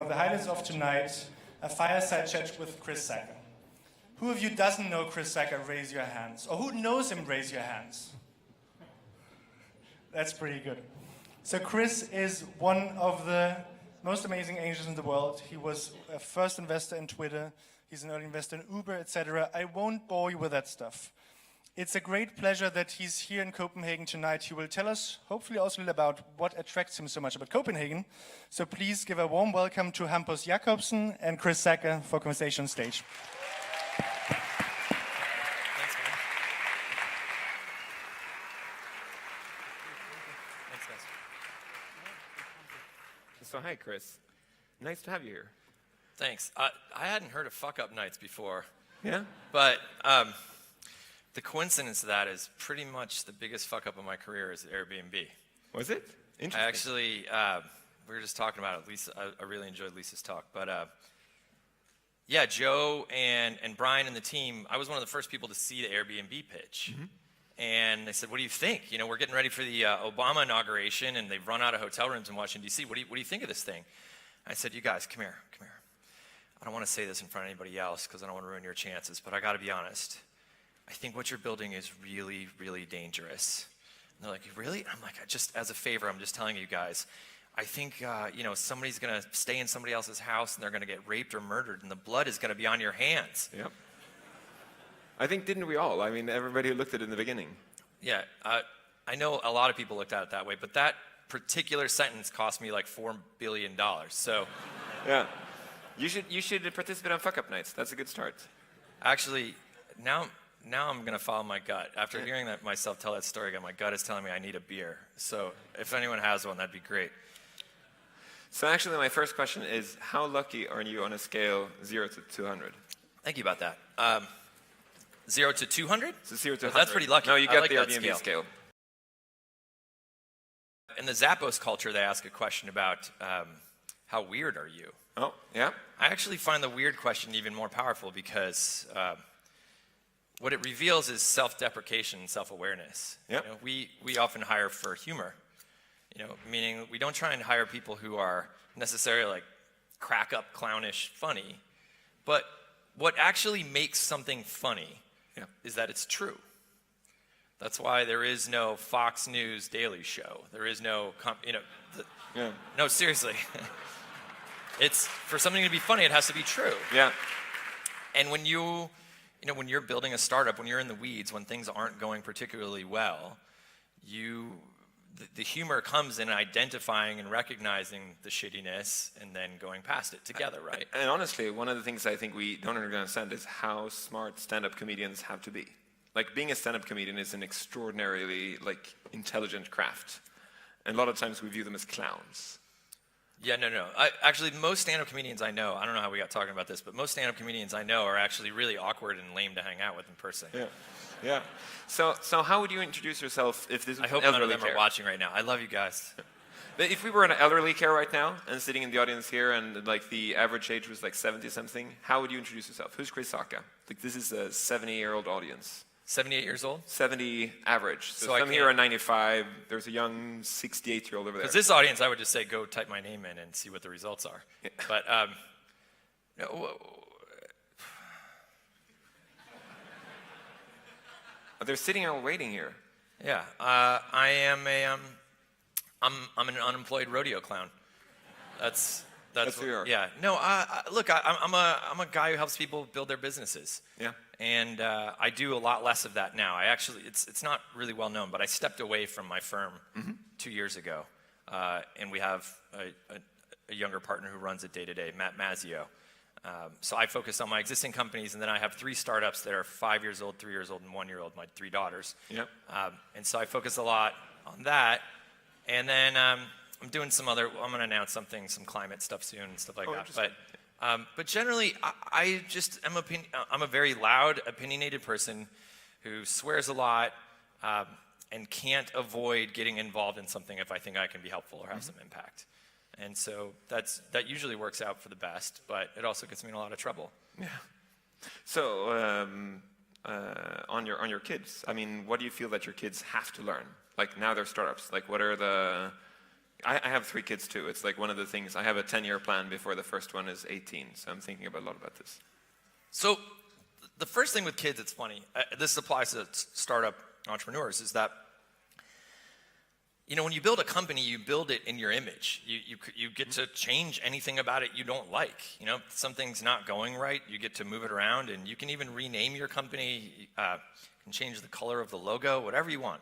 The highlights of tonight, a fireside chat with Chris Sacca. Who of you doesn't know Chris Sacca? Raise your hands. Or who knows him? Raise your hands. That's pretty good. So Chris is one of the most amazing angels in the world. He was a first investor in Twitter. He's an early investor in Uber, etc. I won't bore you with that stuff. It's a great pleasure that he's here in Copenhagen tonight. He will tell us, hopefully also a little about what attracts him so much about Copenhagen. So please give a warm welcome to Hampus Jacobsen and Chris Sacca for conversation on stage. Thanks, man. Thanks, guys. So hi, Chris. Nice to have you here. Thanks. I hadn't heard of fuck-up nights before. Yeah? But the coincidence of that is pretty much the biggest fuck-up of my career is Airbnb. Was it? Interesting. I actually, we were just talking about it. Lisa, I really enjoyed Lisa's talk. But yeah, Joe and Brian and the team, I was one of the first people to see the Airbnb pitch. Mm-hmm. And they said, what do you think? You know, we're getting ready for the Obama inauguration, and they've run out of hotel rooms in Washington, D.C. What do you think of this thing? I said, you guys, come here. I don't want to say this in front of anybody else because I don't want to ruin your chances, but I got to be honest. I think what you're building is really, really dangerous. And they're like, really? I'm like, just as a favor, I'm just telling you guys. I think, you know, somebody's going to stay in somebody else's house and they're going to get raped or murdered, and the blood is going to be on your hands. Yep. I think, didn't we all? I mean, everybody who looked at it in the beginning. Yeah, I know a lot of people looked at it that way, but that particular sentence cost me like $4 billion. So, yeah, you should participate on fuck-up nights. That's a good start. Actually, now I'm gonna follow my gut. After hearing that myself tell that story again, my gut is telling me I need a beer. So if anyone has one, that'd be great. So actually, my first question is, how lucky are you on a scale 0 to 200? Thank you about that. 0 to 200? So 0 to 100. That's pretty lucky. No, you got like the that Airbnb scale. In the Zappos culture, they ask a question about how weird are you? Oh, yeah? I actually find the weird question even more powerful because what it reveals is self-deprecation and self-awareness. Yep. You know, we often hire for humor, you know, meaning we don't try and hire people who are necessarily like crack up, clownish, funny, but what actually makes something funny is that it's true. That's why there is no Fox News Daily Show. There is no, no, seriously. It's, for something to be funny, it has to be true. Yeah. And when when you're building a startup, when you're in the weeds, when things aren't going particularly well, the humor comes in identifying and recognizing the shittiness and then going past it together, right? And honestly, one of the things I think we don't understand is how smart stand-up comedians have to be. Like, being a stand-up comedian is an extraordinarily, like, intelligent craft. And a lot of times we view them as clowns. Yeah, no. Actually, most stand-up comedians I know, I don't know how we got talking about this, but most stand-up comedians I know are actually really awkward and lame to hang out with in person. Yeah. So how would you introduce yourself if this was I hope an none of elderly them care? are watching right now. I love you guys. But if we were in an elderly care right now and sitting in the audience here and like the average age was like 70-something, how would you introduce yourself? Who's Chris Sacca? Like, this is a 70-year-old audience. 78 years old? 70 average. So some I here are 95. There's a young 68-year-old over there. Because this audience, I would just say, go type my name in and see what the results are. Yeah. But, they're sitting here waiting here. Yeah, I am I'm an unemployed rodeo clown. That's who you are. Yeah. No, look, I'm a guy who helps people build their businesses. Yeah. And I do a lot less of that now. I actually, it's not really well known, but I stepped away from my firm 2 years ago, and we have a younger partner who runs it day to day, Matt Mazzio. So I focus on my existing companies, and then I have 3 startups that are 5 years old, 3 years old, and 1 year old, my 3 daughters. Yep. And so I focus a lot on that. And then I'm doing I'm going to announce some climate stuff soon and stuff like that. But generally, I'm a very loud, opinionated person who swears a lot and can't avoid getting involved in something if I think I can be helpful or have some impact. And so that usually works out for the best, but it also gets me in a lot of trouble. Yeah. So on your kids, I mean, what do you feel that your kids have to learn? Like, now they're startups. Like, what are the I have 3 kids too. It's like one of the things, I have a 10-year plan before the first one is 18. So I'm thinking a lot about this. So the first thing with kids, it's funny, this applies to startup entrepreneurs, is that, you know, when you build a company, you build it in your image. You get to change anything about it you don't like. You know, if something's not going right, you get to move it around, and you can even rename your company, you can change the color of the logo, whatever you want.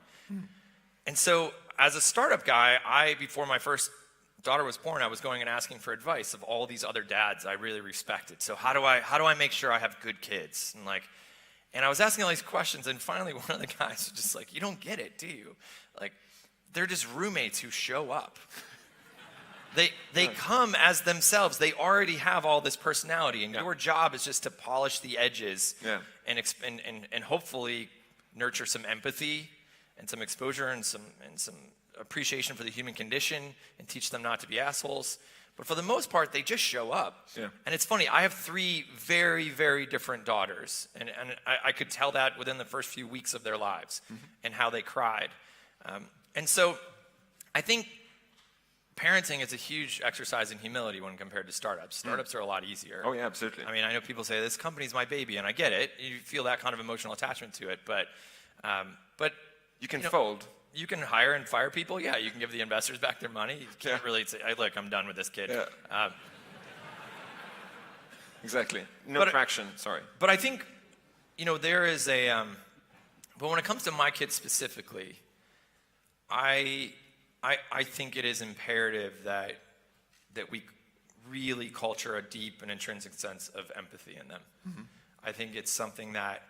And so as a startup guy, before my first daughter was born, I was going and asking for advice of all these other dads I really respected. So how do I make sure I have good kids? And I was asking all these questions, and finally one of the guys was just like, you don't get it, do you? Like, they're just roommates who show up. They come as themselves. They already have all this personality, and your job is just to polish the edges and hopefully nurture some empathy and some exposure and some appreciation for the human condition and teach them not to be assholes. But for the most part, they just show up. Yeah. And it's funny, I have 3 very, very different daughters, and I could tell that within the first few weeks of their lives and how they cried. And so I think parenting is a huge exercise in humility when compared to startups. Startups are a lot easier. Oh, yeah, absolutely. I mean, I know people say, this company's my baby, and I get it. You feel that kind of emotional attachment to it, but you can fold. You can hire and fire people. Yeah, you can give the investors back their money. You can't really say, hey, look, I'm done with this kid. Yeah. Exactly. No traction, sorry. But I think, you know, there is but when it comes to my kids specifically, I think it is imperative that we really culture a deep and intrinsic sense of empathy in them. I think it's something that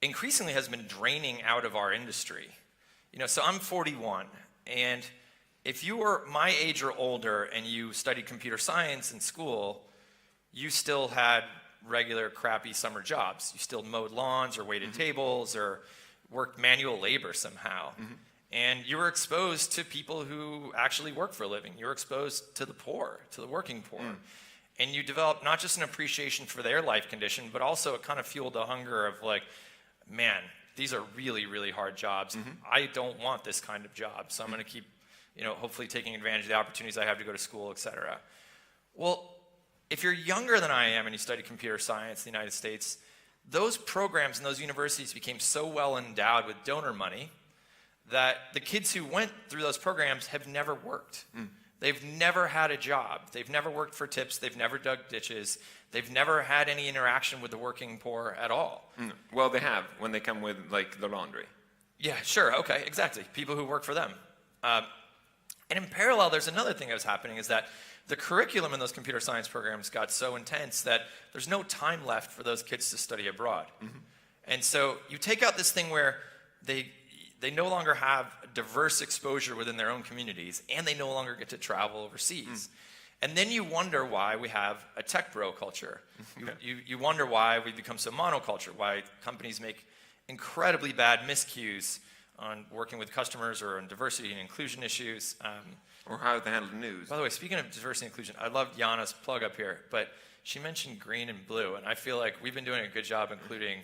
increasingly has been draining out of our industry. You know, so I'm 41, and if you were my age or older and you studied computer science in school, you still had regular crappy summer jobs. You still mowed lawns or waited tables or worked manual labor somehow. And you were exposed to people who actually work for a living. You were exposed to the poor, to the working poor. And you developed not just an appreciation for their life condition, but also it kind of fueled the hunger of like, man, these are really, really hard jobs. I don't want this kind of job, so I'm going to keep, you know, hopefully taking advantage of the opportunities I have to go to school, et cetera. Well, if you're younger than I am and you study computer science in the United States, those programs and those universities became so well endowed with donor money that the kids who went through those programs have never worked. They've never had a job. They've never worked for tips. They've never dug ditches. They've never had any interaction with the working poor at all. Well, they have when they come with like the laundry. Yeah, sure. Okay, exactly. People who work for them. And in parallel, there's another thing that was happening is that the curriculum in those computer science programs got so intense that there's no time left for those kids to study abroad. And so you take out this thing where they no longer have diverse exposure within their own communities, and they no longer get to travel overseas. And then you wonder why we have a tech bro culture. You wonder why we become so monoculture, why companies make incredibly bad miscues on working with customers or on diversity and inclusion issues. Or how they handle the news. By the way, speaking of diversity and inclusion, I loved Jana's plug up here, but she mentioned green and blue, and I feel like we've been doing a good job including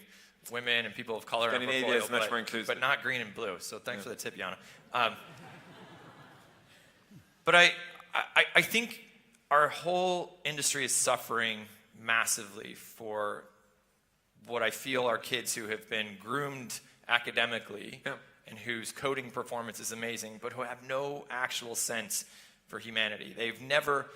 women and people of color in our Scandinavia is much more inclusive. But not green and blue, so thanks for the tip, Jana. But I think our whole industry is suffering massively for what I feel are kids who have been groomed academically and whose coding performance is amazing, but who have no actual sense for humanity. They've never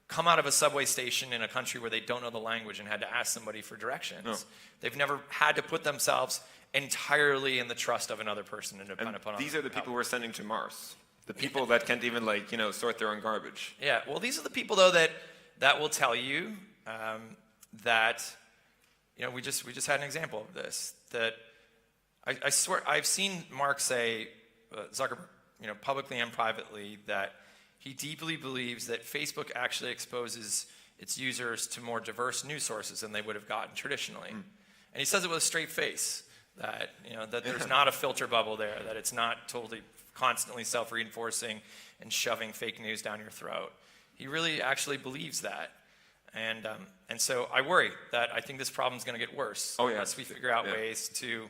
come out of a subway station in a country where they don't know the language and had to ask somebody for directions. They've never had to put themselves entirely in the trust of another person and depend upon these are the people we're sending to Mars. The people that can't even like, you know, sort their own garbage. Yeah, well, these are the people though that will tell you that, you know, we just had an example of this. That I swear I've seen Mark say, Zuckerberg, you know, publicly and privately, that he deeply believes that Facebook actually exposes its users to more diverse news sources than they would have gotten traditionally. And he says it with a straight face, that, you know, that there's not a filter bubble there, that it's not totally constantly self-reinforcing and shoving fake news down your throat. He really actually believes that. And so I worry that I think this problem is going to get worse unless we figure out ways to,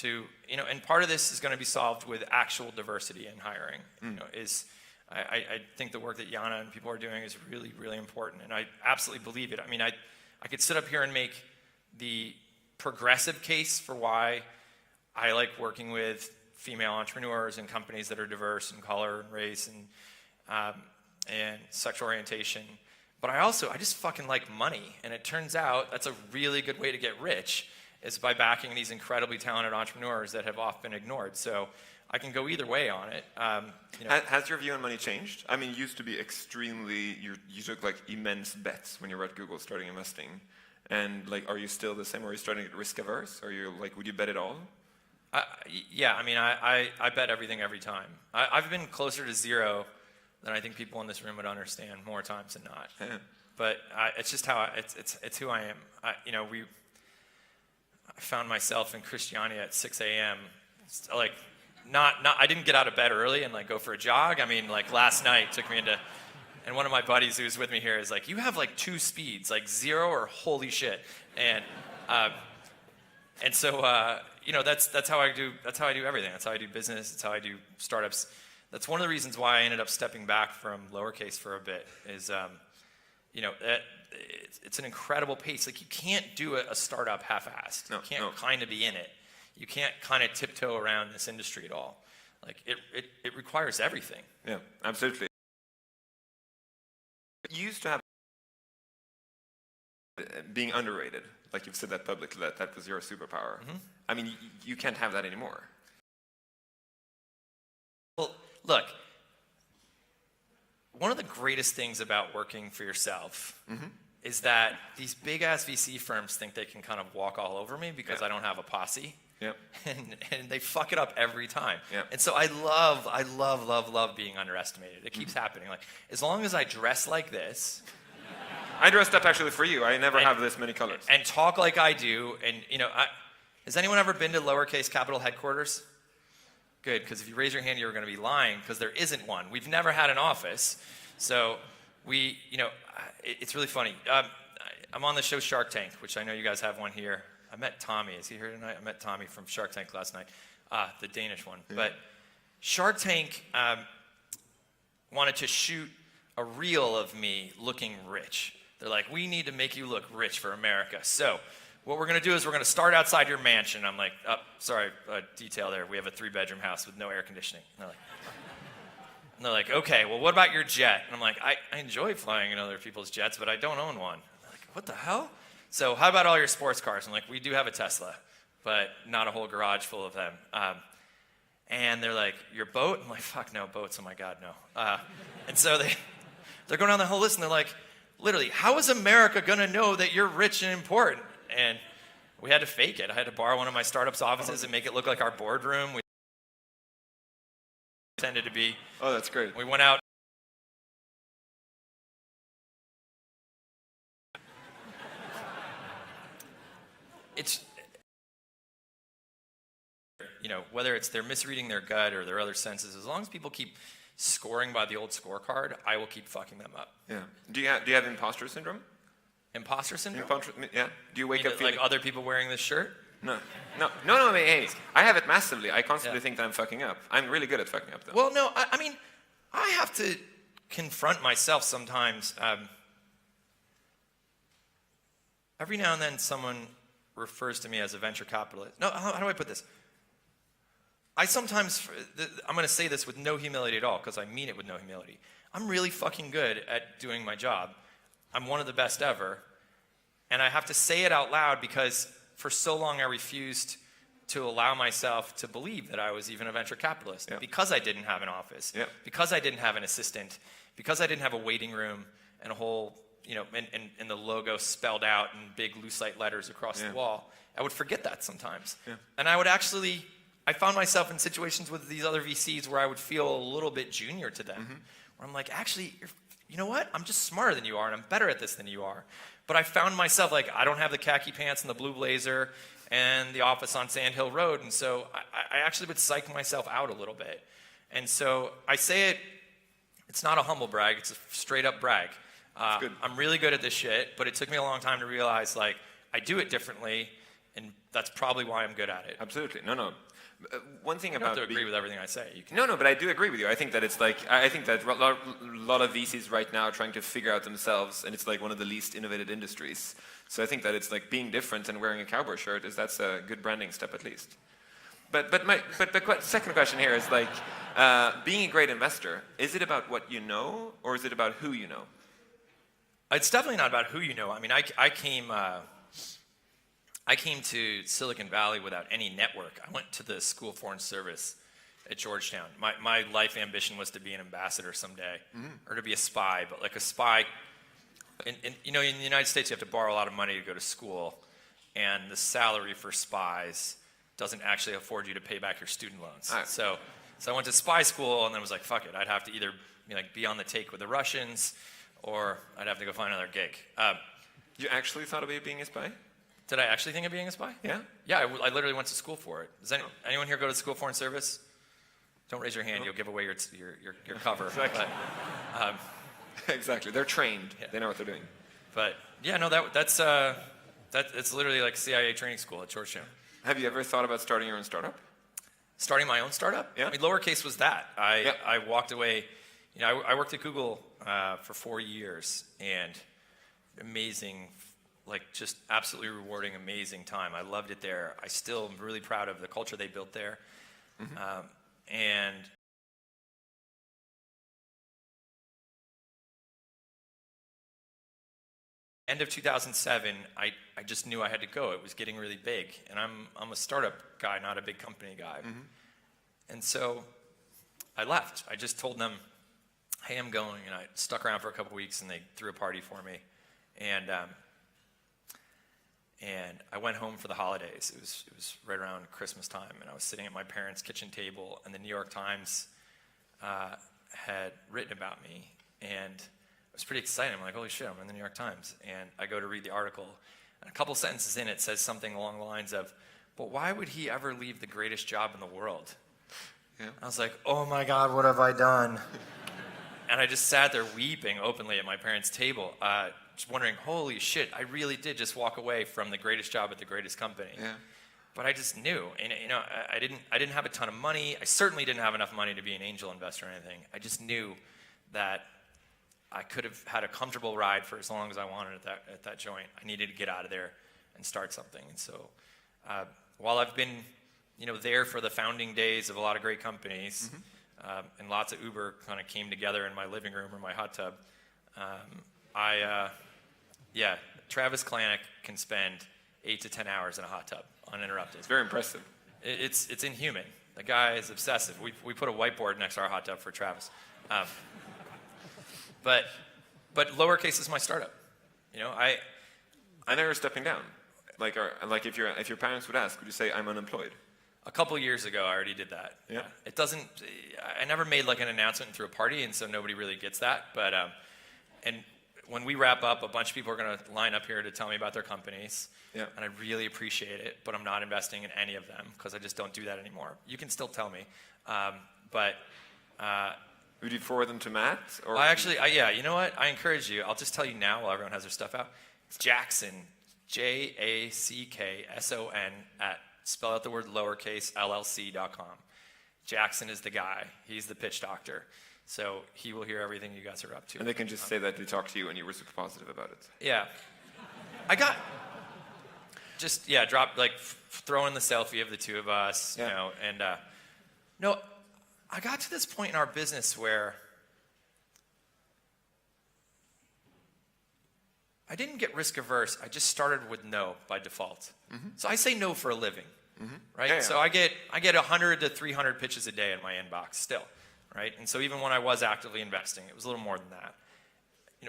you know, and part of this is going to be solved with actual diversity in hiring. You know, is I think the work that Jana and people are doing is really, really important, and I absolutely believe it. I mean, I could sit up here and make the progressive case for why I like working with female entrepreneurs and companies that are diverse in color and race and sexual orientation. But I just fucking like money. And it turns out that's a really good way to get rich, is by backing these incredibly talented entrepreneurs that have often been ignored. So I can go either way on it. Has your view on money changed? I mean, you used to be extremely, you took like immense bets when you were at Google starting investing. And like, are you still the same? Are you starting to get risk averse? Are you like, would you bet it all? Yeah, I mean, I bet everything every time. I've been closer to zero than I think people in this room would understand more times than not. Yeah. But it's just how it's who I am. I found myself in Christiania at 6 a.m. Like, I didn't get out of bed early and like go for a jog. I mean, like last night took me into, and one of my buddies who's with me here is like, you have like 2 speeds, like 0 or holy shit. And so that's how I do everything. That's how I do business. That's how I do startups. That's one of the reasons why I ended up stepping back from Lowercase for a bit. Is it's an incredible pace. Like, you can't do a startup half-assed. You can't kind of be in it. You can't kind of tiptoe around this industry at all. Like, it requires everything. Yeah, absolutely. You used to have being underrated. Like, you've said that publicly, that was your superpower. Mm-hmm. I mean, you can't have that anymore. Well, look, one of the greatest things about working for yourself is that these big-ass VC firms think they can kind of walk all over me because I don't have a posse. Yep. And they fuck it up every time. Yep. And so I love being underestimated. It keeps happening. Like, as long as I dress like this, I dressed up actually for you. I never have this many colors. and talk like I do, and has anyone ever been to Lowercase Capital headquarters? Good, because if you raise your hand, you're going to be lying, because there isn't one. We've never had an office, so it's really funny. I'm on the show Shark Tank, which I know you guys have one here. I met Tommy. Is he here tonight? I met Tommy from Shark Tank last night, the Danish one. Yeah. But Shark Tank wanted to shoot a reel of me looking rich. They're like, we need to make you look rich for America. So what we're going to do is we're going to start outside your mansion. I'm like, sorry, detail there. We have a 3-bedroom house with no air conditioning. And they're like, okay, well, what about your jet? And I'm like, I enjoy flying in other people's jets, but I don't own one. And they're like, what the hell? So how about all your sports cars? I'm like, we do have a Tesla, but not a whole garage full of them. And they're like, your boat? I'm like, fuck no, boats, oh my God, no. And so they're going down the whole list, and they're like, literally, how is America going to know that you're rich and important? And we had to fake it. I had to borrow one of my startup's offices and make it look like our boardroom. We pretended to be. Oh, that's great. We went out. It's, whether it's they're misreading their gut or their other senses, as long as people keep scoring by the old scorecard, I will keep fucking them up. Yeah. Do you have imposter syndrome? Imposter syndrome? Yeah. Do you wake up feeling like other people wearing this shirt? No. Hey, I have it massively. I constantly think that I'm fucking up. I'm really good at fucking up, though. Well, no, I mean, I have to confront myself sometimes. Every now and then, someone refers to me as a venture capitalist. No, how do I put this? I'm going to say this with no humility at all, because I mean it with no humility. I'm really fucking good at doing my job. I'm one of the best ever. And I have to say it out loud because for so long I refused to allow myself to believe that I was even a venture capitalist. Yeah. Because I didn't have an office. Yeah. Because I didn't have an assistant. Because I didn't have a waiting room and a whole, and the logo spelled out in big lucite letters across the wall. I would forget that sometimes. Yeah. And I found myself in situations with these other VCs where I would feel a little bit junior to them. Where I'm like, actually, you know what? I'm just smarter than you are, and I'm better at this than you are. But I found myself like, I don't have the khaki pants and the blue blazer and the office on Sand Hill Road. And so I actually would psych myself out a little bit. And so I say it's not a humble brag, it's a straight up brag. I'm really good at this shit, but it took me a long time to realize, like, I do it differently, and that's probably why I'm good at it. Absolutely. No. One thing You don't about have to agree with everything I say. You can. No, but I do agree with you. I think that it's like, I think that a lot of VCs right now are trying to figure out themselves, and it's like one of the least innovative industries. So I think that it's like being different and wearing a cowboy shirt that's a good branding step at least. But second question here is like, being a great investor, is it about what you know, or is it about who you know? It's definitely not about who you know. I mean, I came to Silicon Valley without any network. I went to the School of Foreign Service at Georgetown. My life ambition was to be an ambassador someday, or to be a spy. But like a spy, in the United States, you have to borrow a lot of money to go to school, and the salary for spies doesn't actually afford you to pay back your student loans. Right. So I went to spy school, and then was like, fuck it. I'd have to either be on the take with the Russians, or I'd have to go find another gig. You actually thought about being a spy? Did I actually think of being a spy? Yeah. Yeah, I literally went to school for it. Does anyone here go to School of Foreign Service? Don't raise your hand. You'll give away your cover. Exactly. But, Exactly. They're trained. Yeah. They know what they're doing. but yeah, no, that's it's literally like CIA training school at Georgetown. Have you ever thought about starting your own startup? Starting my own startup? Yeah. I mean, Lowercase was that. I walked away. I worked at Google for 4 years, and amazing. Like just absolutely rewarding, amazing time. I loved it there. I still am really proud of the culture they built there. And end of 2007, I just knew I had to go. It was getting really big, and I'm a startup guy, not a big company guy. And so I left. I just told them, hey, I'm going, and I stuck around for a couple weeks, and they threw a party for me. And I went home for the holidays. It was right around Christmas time, and I was sitting at my parents' kitchen table, and the New York Times had written about me, and I was pretty excited. I'm like, holy shit, I'm in the New York Times. And I go to read the article, and a couple sentences in it says something along the lines of, but why would he ever leave the greatest job in the world? Yeah. I was like, oh my God, what have I done? And I just sat there weeping openly at my parents' table, just wondering, holy shit, I really did just walk away from the greatest job at the greatest company. Yeah. But I just knew, and I didn't have a ton of money. I certainly didn't have enough money to be an angel investor or anything. I just knew that I could have had a comfortable ride for as long as I wanted at that joint. I needed to get out of there and start something. And so, while I've been, there for the founding days of a lot of great companies, and lots of Uber kind of came together in my living room or my hot tub, Travis Kalanick can spend 8 to 10 hours in a hot tub uninterrupted. It's very impressive. It's inhuman. The guy is obsessive. We put a whiteboard next to our hot tub for Travis. But Lowercase is my startup. I know you're stepping down. Like if your parents would ask, would you say I'm unemployed? A couple years ago, I already did that. Yeah. It doesn't. I never made like an announcement through a party, and so nobody really gets that. But and when we wrap up, a bunch of people are going to line up here to tell me about their companies. Yeah. And I really appreciate it, but I'm not investing in any of them because I just don't do that anymore. You can still tell me, but. Would you forward them to Matt? Or Yeah, you know what? I encourage you. I'll just tell you now while everyone has their stuff out. It's Jackson, JACKSON spell out the word lowercase, LLC.com. Jackson is the guy. He's the pitch doctor. So he will hear everything you guys are up to. And they can just say that they talked to you and you were super positive about it. Yeah. Throw in the selfie of the two of us, no, I got to this point in our business where I didn't get risk averse. I just started with no by default. So I say no for a living, right? Yeah. So I get 100 to 300 pitches a day in my inbox still, right? And so even when I was actively investing, it was a little more than that.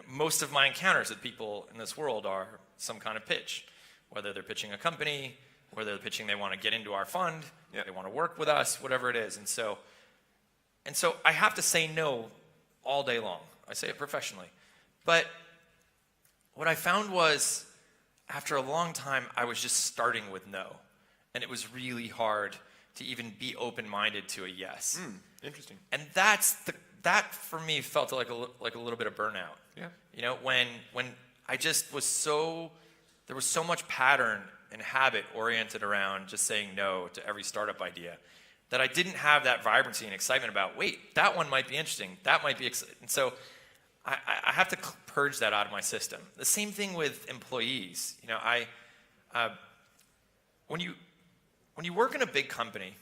Most of my encounters with people in this world are some kind of pitch, whether they're pitching a company, whether they're pitching they want to get into our fund, they want to work with us, whatever it is. And so I have to say no all day long. I say it professionally. But what I found was, after a long time, I was just starting with no. And it was really hard to even be open-minded to a yes. Interesting. And that for me felt like a little bit of burnout. Yeah. When I just was there was so much pattern and habit oriented around just saying no to every startup idea. that I didn't have that vibrancy and excitement about, wait, that one might be interesting, that might be exciting. And so I have to purge that out of my system. The same thing with employees. You know, when you work in a big company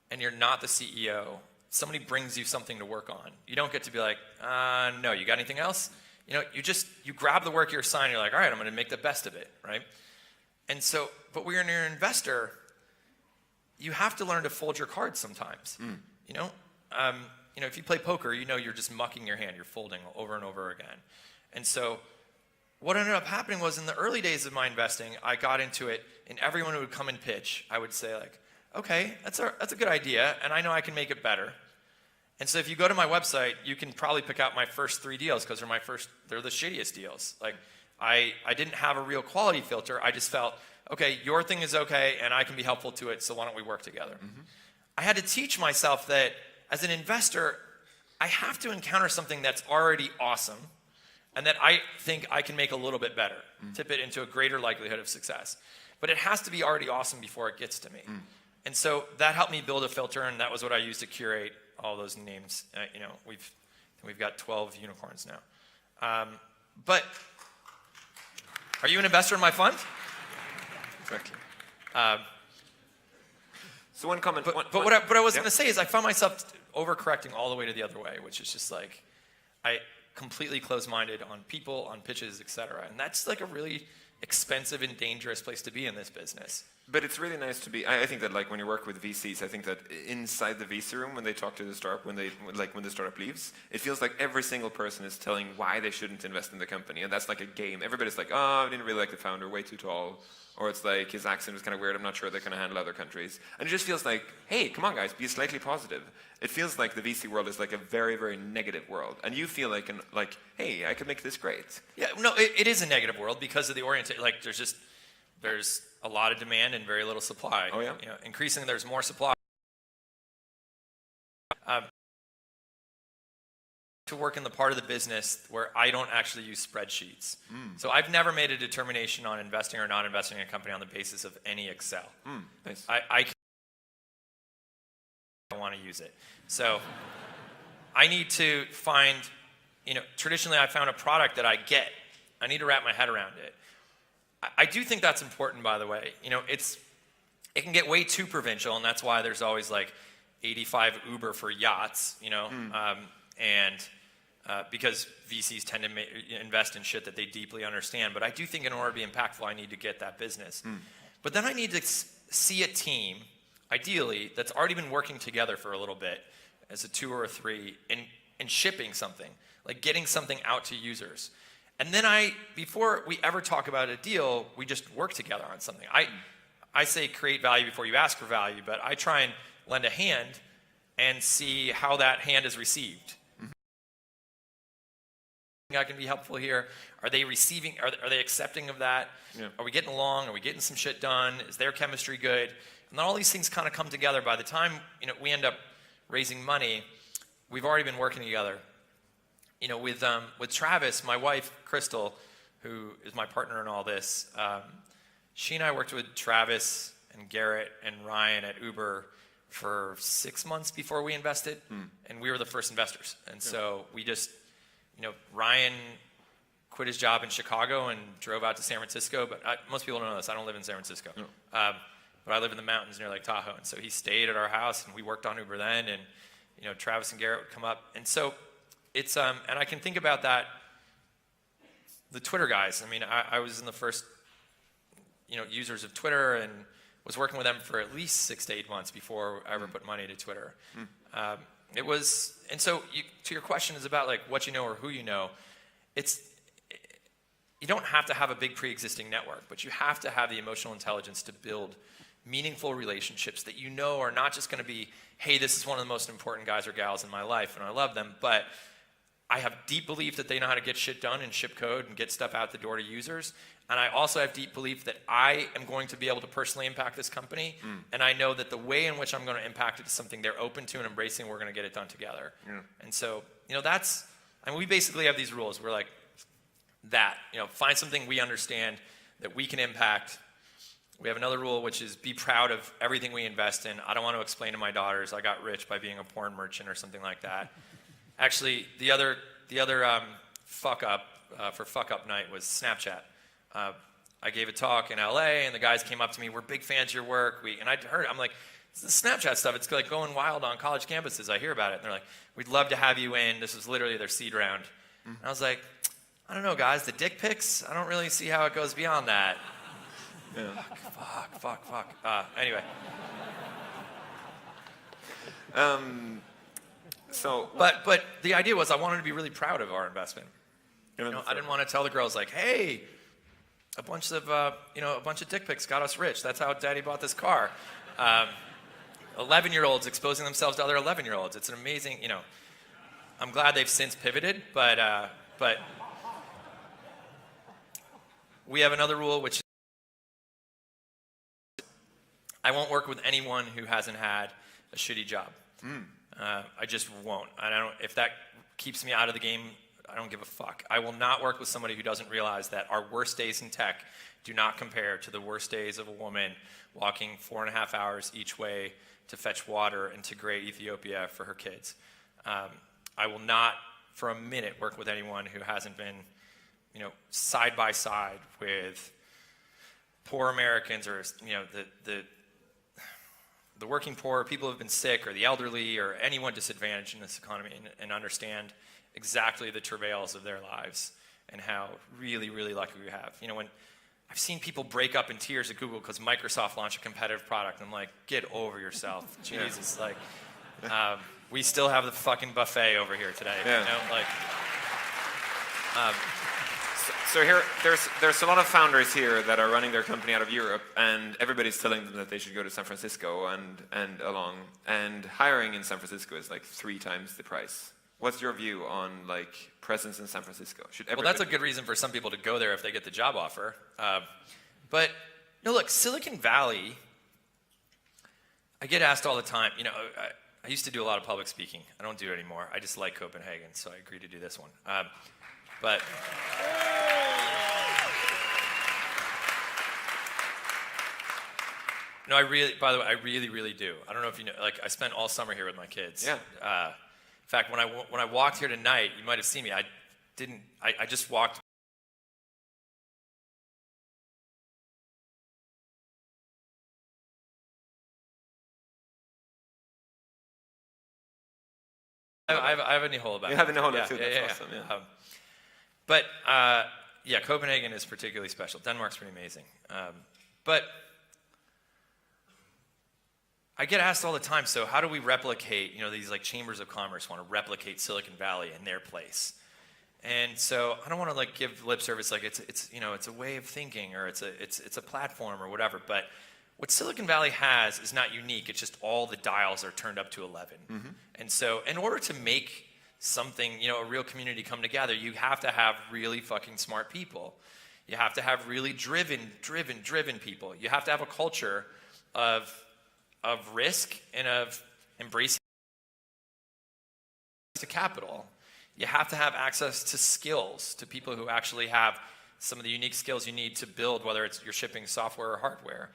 and you're not the CEO, somebody brings you something to work on. You don't get to be like, no, you got anything else? You know, you grab the work you're assigned, you're like, all right, I'm gonna make the best of it, right? And so, but when you're an investor, you have to learn to fold your cards sometimes. You know, if you play poker, you know you're just mucking your hand, you're folding over and over again. And so what ended up happening was in the early days of my investing, I got into it, and everyone who would come and pitch, I would say like, okay, that's a good idea, and I know I can make it better. And so if you go to my website, you can probably pick out my first 3 deals because they're the shittiest deals. Like I didn't have a real quality filter. I just felt, okay, your thing is okay, and I can be helpful to it, so why don't we work together? I had to teach myself that as an investor, I have to encounter something that's already awesome and that I think I can make a little bit better, tip it into a greater likelihood of success. But it has to be already awesome before it gets to me. And so that helped me build a filter, and that was what I used to curate all those names. You know, we've got 12 unicorns now. But are you an investor in my fund? Exactly. So one comment. But what I was going to say is I found myself overcorrecting all the way to the other way, which is just like I completely closed-minded on people, on pitches, etc. And that's like a really expensive and dangerous place to be in this business. But it's really nice to be. I think that like when you work with VCs, I think that inside the VC room, when they talk to the startup, when the startup leaves, it feels like every single person is telling why they shouldn't invest in the company, and that's like a game. Everybody's like, oh, I didn't really like the founder, way too tall, or it's like his accent was kind of weird. I'm not sure they can handle other countries, and it just feels like, hey, come on, guys, be slightly positive. It feels like the VC world is like a very, very negative world, and you feel like, hey, I could make this great. Yeah, no, it is a negative world because of the orientation. Like there's a lot of demand and very little supply. Oh yeah. You know, increasingly there's more supply. To work in the part of the business where I don't actually use spreadsheets. So I've never made a determination on investing or not investing in a company on the basis of any Excel. Nice. I don't want to use it. So I need to find, traditionally I found a product that I get. I need to wrap my head around it. I do think that's important, by the way. It can get way too provincial, and that's why there's always like 85 Uber for yachts, because VCs tend to invest in shit that they deeply understand. But I do think in order to be impactful, I need to get that business. But then I need to see a team, ideally, that's already been working together for a little bit, as a 2 or a 3, and shipping something, like getting something out to users. And then before we ever talk about a deal, we just work together on something. I say create value before you ask for value, but I try and lend a hand and see how that hand is received. I can be helpful here. Are they receiving, are they accepting of that? Yeah. Are we getting along? Are we getting some shit done? Is their chemistry good? And then all these things kind of come together. By the time we end up raising money, we've already been working together. With Travis, my wife, Crystal, who is my partner in all this, she and I worked with Travis and Garrett and Ryan at Uber for 6 months before we invested, and we were the first investors. And so we just, Ryan quit his job in Chicago and drove out to San Francisco, but most people don't know this, I don't live in San Francisco. No. But I live in the mountains near Lake Tahoe, and so he stayed at our house, and we worked on Uber then, and Travis and Garrett would come up. And so it's, and I can think about that, the Twitter guys. I mean, I was in the first, users of Twitter and was working with them for at least 6 to 8 months before I ever put money into Twitter. It was, and so to your question is about like what you know or who you know. You don't have to have a big pre-existing network, but you have to have the emotional intelligence to build meaningful relationships that are not just going to be, hey, this is one of the most important guys or gals in my life and I love them, but I have deep belief that they know how to get shit done and ship code and get stuff out the door to users. And I also have deep belief that I am going to be able to personally impact this company. And I know that the way in which I'm going to impact it is something they're open to and embracing. We're going to get it done together. Yeah. And so, we basically have these rules. We're like, find something we understand that we can impact. We have another rule, which is be proud of everything we invest in. I don't want to explain to my daughters I got rich by being a porn merchant or something like that. Actually, the other fuck up for fuck up night was Snapchat. I gave a talk in LA, and the guys came up to me. We're big fans of your work. And I heard, I'm like, the Snapchat stuff, it's like going wild on college campuses. I hear about it. And they're like, we'd love to have you in. This was literally their seed round. And I was like, I don't know, guys. The dick pics, I don't really see how it goes beyond that. Yeah. Fuck. Anyway. But the idea was I wanted to be really proud of our investment. I didn't want to tell the girls like, hey, a bunch of dick pics got us rich. That's how Daddy bought this car. 11-year-olds exposing themselves to other 11-year-olds. It's an amazing, I'm glad they've since pivoted, but we have another rule, which I won't work with anyone who hasn't had a shitty job. I just won't. If that keeps me out of the game, I don't give a fuck. I will not work with somebody who doesn't realize that our worst days in tech do not compare to the worst days of a woman walking 4.5 hours each way to fetch water in Tigray, Ethiopia for her kids. I will not for a minute work with anyone who hasn't been, side by side with poor Americans or, the working poor, people who have been sick, or the elderly, or anyone disadvantaged in this economy, and understand exactly the travails of their lives and how really, really lucky we have. When I've seen people break up in tears at Google because Microsoft launched a competitive product, I'm like, get over yourself. Jesus, we still have the fucking buffet over here today. Yeah. So here, there's a lot of founders here that are running their company out of Europe, and everybody's telling them that they should go to San Francisco and hiring in San Francisco is like 3 times the price. What's your view on presence in San Francisco? Well, that's a good reason for some people to go there if they get the job offer. But look, Silicon Valley. I get asked all the time. I used to do a lot of public speaking. I don't do it anymore. I just like Copenhagen, so I agreed to do this one. But no, by the way, I really do. I don't know if you know, I spent all summer here with my kids. Yeah. In fact, when I walked here tonight, you might have seen me. I just walked. I have a Nihola back. You have a Nihola yeah, too. Yeah, That's awesome. Yeah. But Copenhagen is particularly special. Denmark's pretty amazing. But I get asked all the time, so how do we replicate, these chambers of commerce want to replicate Silicon Valley in their place. And so I don't want to give lip service it's a way of thinking, or it's a platform or whatever. But what Silicon Valley has is not unique. It's just all the dials are turned up to 11. Mm-hmm. And so in order to make something, a real community come together, you have to have really fucking smart people. You have to have really driven people. You have to have a culture of risk and of embracing to capital. You have to have access to skills, to people who actually have some of the unique skills you need to build, whether it's you're shipping software or hardware.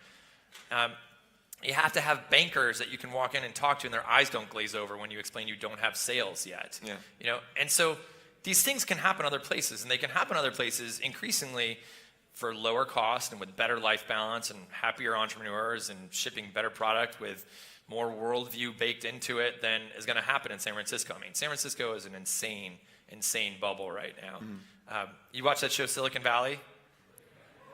You have to have bankers that you can walk in and talk to and their eyes don't glaze over when you explain you don't have sales yet. Yeah. And so these things can happen other places, and they can happen other places increasingly for lower cost and with better life balance and happier entrepreneurs and shipping better product with more worldview baked into it than is going to happen in San Francisco. I mean, San Francisco is an insane bubble right now. You watch that show Silicon Valley?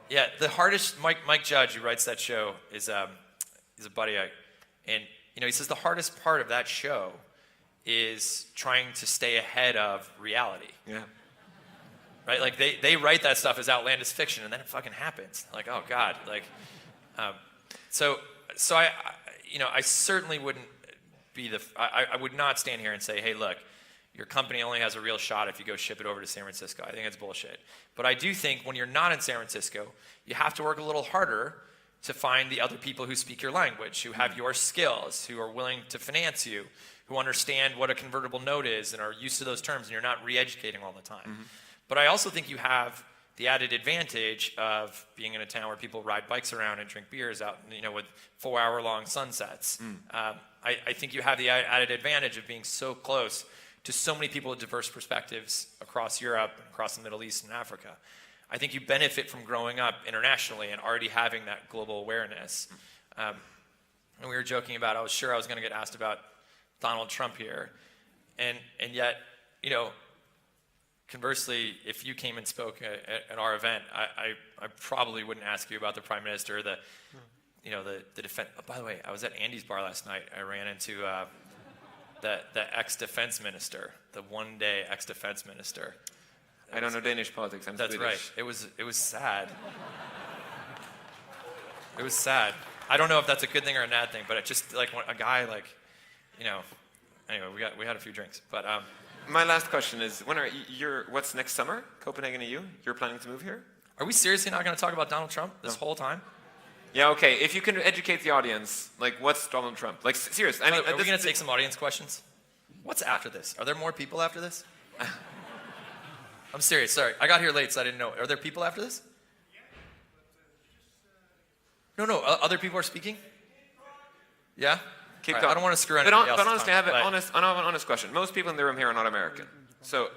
Yeah, the hardest, Mike Judge, who writes that show, is a buddy. And he says the hardest part of that show is trying to stay ahead of reality. Yeah. Right? They write that stuff as outlandish fiction, and then it fucking happens. Oh God. So I certainly wouldn't be I would not stand here and say, hey, look, your company only has a real shot if you go ship it over to San Francisco. I think that's bullshit. But I do think when you're not in San Francisco, you have to work a little harder to find the other people who speak your language, who have your skills, who are willing to finance you, who understand what a convertible note is and are used to those terms, and you're not re-educating all the time. Mm-hmm. But I also think you have the added advantage of being in a town where people ride bikes around and drink beers out, with 4-hour-long sunsets. I think you have the added advantage of being so close to so many people with diverse perspectives across Europe, across the Middle East and Africa. I think you benefit from growing up internationally and already having that global awareness. And we were joking about, I was sure I was going to get asked about Donald Trump here. And yet, conversely, if you came and spoke at our event, I probably wouldn't ask you about the Prime Minister or the defense. Oh, by the way, I was at Andy's bar last night. I ran into the ex-defense minister, the one-day ex-defense minister. I don't know Danish politics. I'm That's Swedish. right. It was sad. It was sad. I don't know if that's a good thing or a bad thing, but it just like a guy like, Anyway, we had a few drinks, but. My last question is: what's next summer? Copenhagen EU? You're planning to move here? Are we seriously not going to talk about Donald Trump this whole time? Yeah. Okay. If you can educate the audience, like, what's Donald Trump? Like, serious. I mean, Are we going to take some audience questions? What's after this? Are there more people after this? I'm serious. Sorry, I got here late, so I didn't know. Are there people after this? No. Other people are speaking. Yeah. Keep Right, going. I don't want to screw But anybody else's honestly, time, I have an honest question. Most people in the room here are not American. So,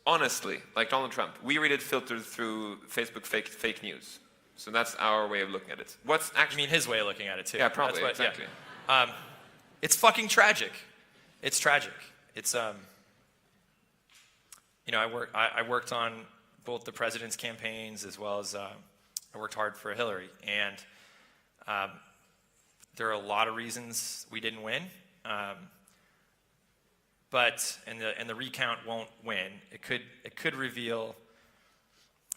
honestly, like Donald Trump, we read it filtered through Facebook fake news. So that's our way of looking at it. What's I actually... mean, his way of looking at it too. Yeah, probably, That's exactly. Yeah. It's fucking tragic. It's tragic. It's I worked on both the president's campaigns as well as I worked hard for Hillary, and there are a lot of reasons we didn't win, but the recount won't win. It could reveal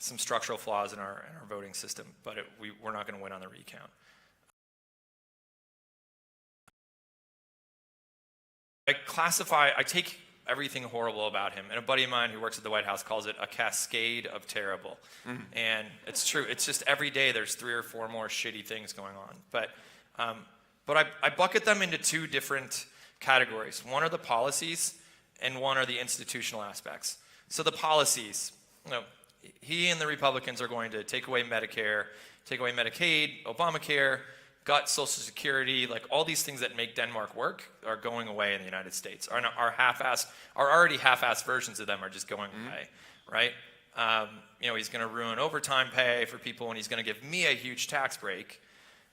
some structural flaws in our voting system, but we're not going to win on the recount. I take everything horrible about him, and a buddy of mine who works at the White House calls it a cascade of terrible. And it's true. It's just every day there's 3 or 4 more shitty things going on. But I bucket them into 2 different categories. One are the policies, and one are the institutional aspects. So the policies, he and the Republicans are going to take away Medicare, take away Medicaid, Obamacare, gut Social Security, like all these things that make Denmark work are going away in the United States. Our already half-assed versions of them are just going away, right? He's going to ruin overtime pay for people, and he's going to give me a huge tax break.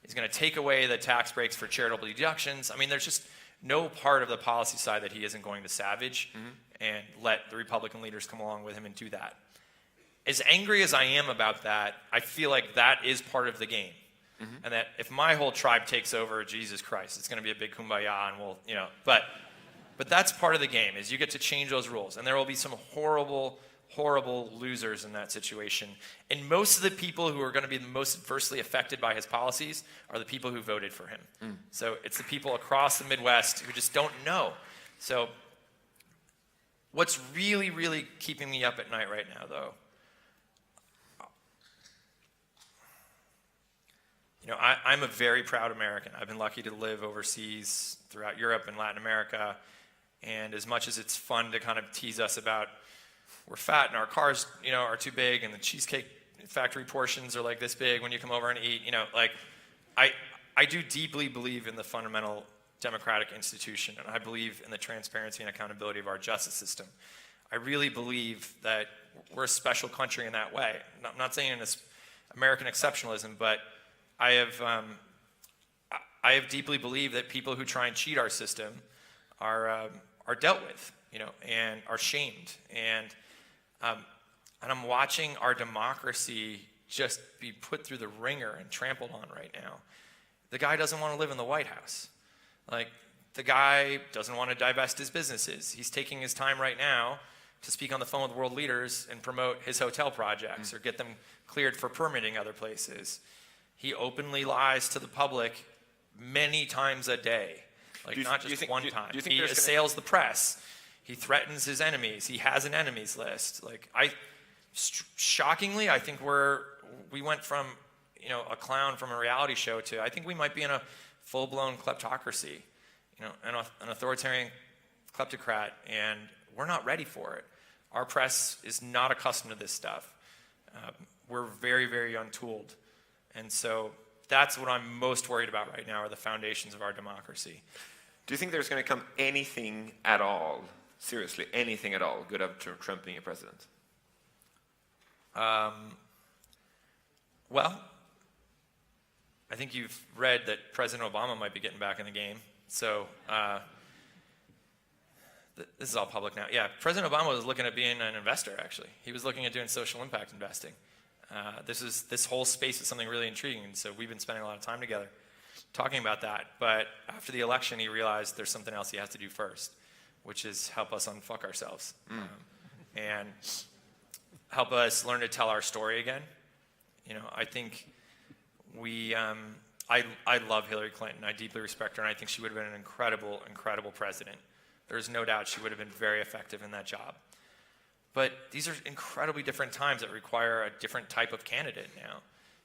He's going to take away the tax breaks for charitable deductions. I mean, there's just no part of the policy side that he isn't going to savage and let the Republican leaders come along with him and do that. As angry as I am about that, I feel like that is part of the game. And that if my whole tribe takes over, Jesus Christ, it's going to be a big kumbaya, and we'll, but that's part of the game, is you get to change those rules, and there will be some horrible, horrible losers in that situation. And most of the people who are going to be the most adversely affected by his policies are the people who voted for him. So it's the people across the Midwest who just don't know. So what's really, really keeping me up at night right now, though, I'm a very proud American. I've been lucky to live overseas throughout Europe and Latin America. And as much as it's fun to kind of tease us about we're fat and our cars, are too big and the Cheesecake Factory portions are like this big when you come over and eat, I do deeply believe in the fundamental democratic institution, and I believe in the transparency and accountability of our justice system. I really believe that we're a special country in that way. I'm not saying in this American exceptionalism, but I have deeply believed that people who try and cheat our system are dealt with, and are shamed. And I'm watching our democracy just be put through the ringer and trampled on right now. The guy doesn't want to live in the White House. Like, the guy doesn't want to divest his businesses. He's taking his time right now to speak on the phone with world leaders and promote his hotel projects or get them cleared for permitting other places. He openly lies to the public many times a day, not just one time. He assails the press. He threatens his enemies. He has an enemies list. Shockingly, I think we went from, a clown from a reality show to, I think we might be in a full-blown kleptocracy, an authoritarian kleptocrat, and we're not ready for it. Our press is not accustomed to this stuff. We're very, very untooled. And so that's what I'm most worried about right now, are the foundations of our democracy. Do you think there's going to come anything at all, seriously, anything at all, good of Trump being a president? Well, I think you've read that President Obama might be getting back in the game. So this is all public now. Yeah, President Obama was looking at being an investor, actually. He was looking at doing social impact investing. This whole space is something really intriguing, and so we've been spending a lot of time together talking about that. But after the election, he realized there's something else he has to do first, which is help us unfuck ourselves and help us learn to tell our story again. You know, I think I love Hillary Clinton. I deeply respect her, and I think she would have been an incredible, incredible president. There's no doubt she would have been very effective in that job. But these are incredibly different times that require a different type of candidate now.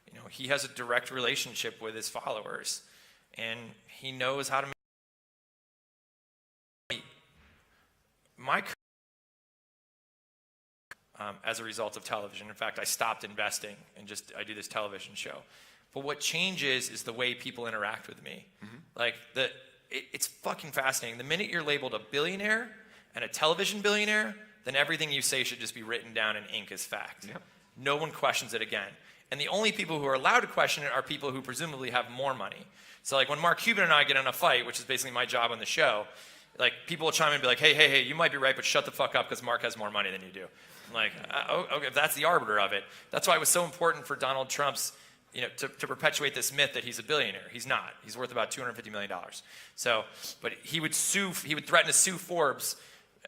You know, he has a direct relationship with his followers, and he knows how to make my as a result of television. In fact, I stopped investing and I do this television show. But what changes is the way people interact with me. Like, it's fucking fascinating. The minute you're labeled a billionaire and a television billionaire, then everything you say should just be written down in ink as fact. Yep. No one questions it again. And the only people who are allowed to question it are people who presumably have more money. So like when Mark Cuban and I get in a fight, which is basically my job on the show, like people will chime in and be like, hey, you might be right, but shut the fuck up because Mark has more money than you do. I'm like, okay, if that's the arbiter of it. That's why it was so important for Donald Trump's, you know, to perpetuate this myth that he's a billionaire. He's not. He's worth about $250 million. So, but he would threaten to sue Forbes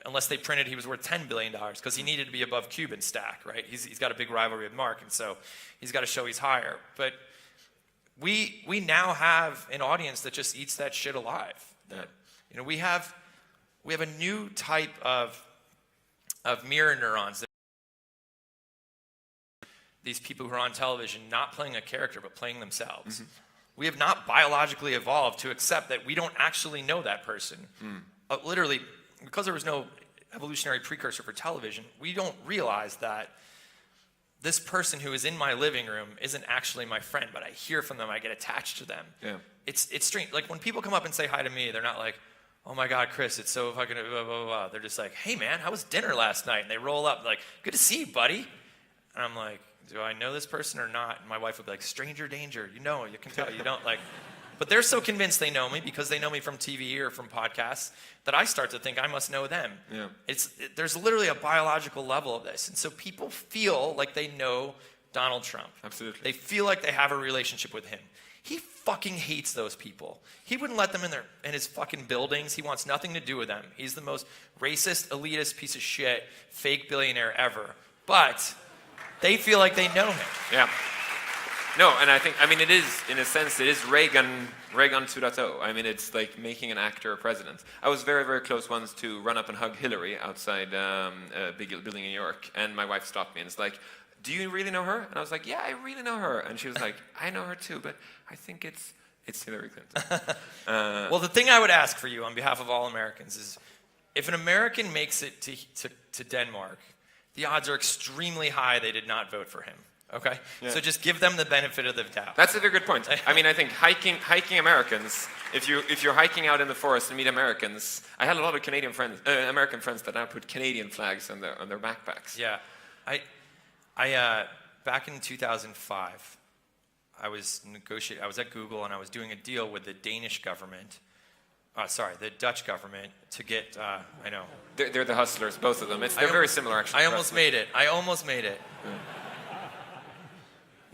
unless they printed he was worth $10 billion because he needed to be above Cuban's stack, right? He's got a big rivalry with Mark, and so he's got to show he's higher. But we now have an audience that just eats that shit alive. That, you know, we have a new type of mirror neurons. That these people who are on television not playing a character but playing themselves. We have not biologically evolved to accept that we don't actually know that person. Literally, because there was no evolutionary precursor for television, we don't realize that this person who is in my living room isn't actually my friend, but I hear from them, I get attached to them. Yeah. It's strange. Like when people come up and say hi to me, they're not like, oh my God, Chris, it's so fucking blah, blah, blah. They're just like, hey man, how was dinner last night? And they roll up like, good to see you, buddy. And I'm like, do I know this person or not? And my wife would be like, stranger danger. You know, you can tell, you don't like. But they're so convinced they know me because they know me from TV or from podcasts that I start to think I must know them. Yeah. There's literally a biological level of this. And so people feel like they know Donald Trump. Absolutely. They feel like they have a relationship with him. He fucking hates those people. He wouldn't let them in his fucking buildings. He wants nothing to do with them. He's the most racist, elitist piece of shit, fake billionaire ever. But they feel like they know him. Yeah. No, and I mean, it is, in a sense, it is Reagan 2.0. I mean, it's like making an actor a president. I was very, very close once to run up and hug Hillary outside a big building in New York, and my wife stopped me and it's like, do you really know her? And I was like, yeah, I really know her. And she was like, I know her too, but I think it's Hillary Clinton. Well, the thing I would ask for you on behalf of all Americans is, if an American makes it to Denmark, the odds are extremely high they did not vote for him. Okay? Yeah. So just give them the benefit of the doubt. That's a very good point. I mean, I think hiking Americans, if you're hiking out in the forest and meet Americans, I had a lot of American friends that now put Canadian flags on their backpacks. Yeah. I back in 2005, I was at Google and I was doing a deal with the Danish government, the Dutch government to get, I know. They're the hustlers, both of them. They're very similar, actually. I almost made it. Yeah.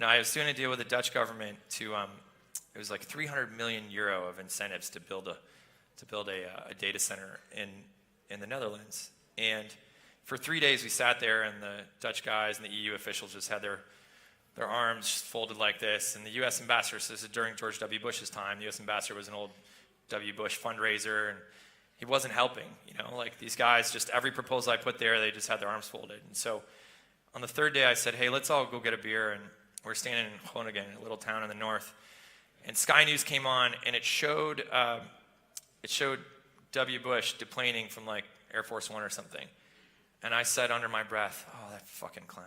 No, I was doing a deal with the Dutch government to, it was like 300 million euro of incentives to build a data center in the Netherlands. And for 3 days we sat there, and the Dutch guys and the EU officials just had their arms folded like this. And the U.S. ambassador, so this is during George W. Bush's time, the U.S. ambassador was an old W. Bush fundraiser, and he wasn't helping. You know, like these guys, just every proposal I put there, they just had their arms folded. And so on the third day I said, hey, let's all go get a beer. And we're standing in Groningen, a little town in the north, and Sky News came on, and it showed W. Bush deplaning from like Air Force One or something. And I said under my breath, oh, that fucking clown.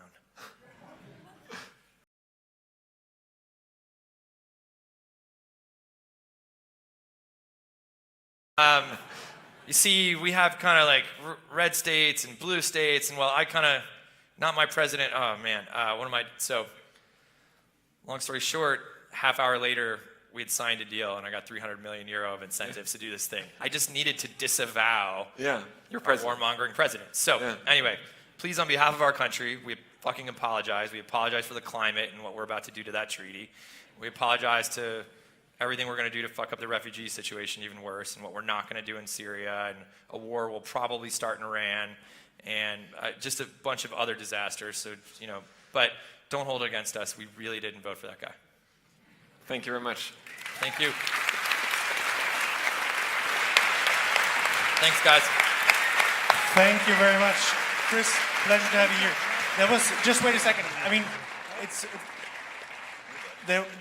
You see, we have kind of like red states and blue states, and well, I kind of, not my president, oh man, so long story short, half hour later, we had signed a deal, and I got 300 million euro of incentives to do this thing. I just needed to disavow your our president. warmongering president. So anyway, please, on behalf of our country, we fucking apologize. We apologize for the climate and what we're about to do to that treaty. We apologize to everything we're going to do to fuck up the refugee situation even worse, and what we're not going to do in Syria, and a war will probably start in Iran, and just a bunch of other disasters. So, you know, but don't hold it against us. We really didn't vote for that guy. Thank you very much. Thank you. Thanks, guys. Thank you very much. Chris, pleasure to have you here. That was, just wait a second. I mean,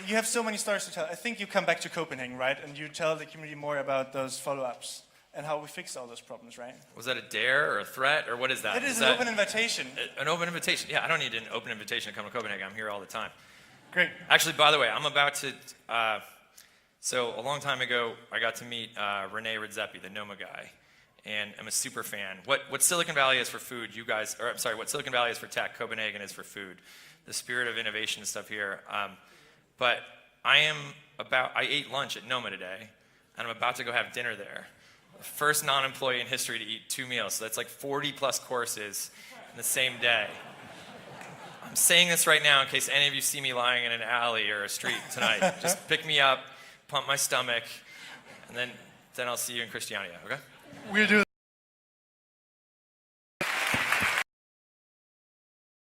you have so many stories to tell. I think you come back to Copenhagen, right? And you tell the community more about those follow-ups and how we fix all those problems, right? Was that a dare or a threat, or what is that? It is an open invitation. An open invitation. Yeah, I don't need an open invitation to come to Copenhagen. I'm here all the time. Great. Actually, by the way, I'm about to, so a long time ago, I got to meet Rene Redzepi, the Noma guy, and I'm a super fan. What Silicon Valley is for food, you guys, or I'm sorry, what Silicon Valley is for tech, Copenhagen is for food. The spirit of innovation and stuff here. But I ate lunch at Noma today, and I'm about to go have dinner there. The first non-employee in history to eat 2 meals, so that's like 40 plus courses in the same day. I'm saying this right now in case any of you see me lying in an alley or a street tonight. Just pick me up, pump my stomach, and then I'll see you in Christiania, okay? We'll do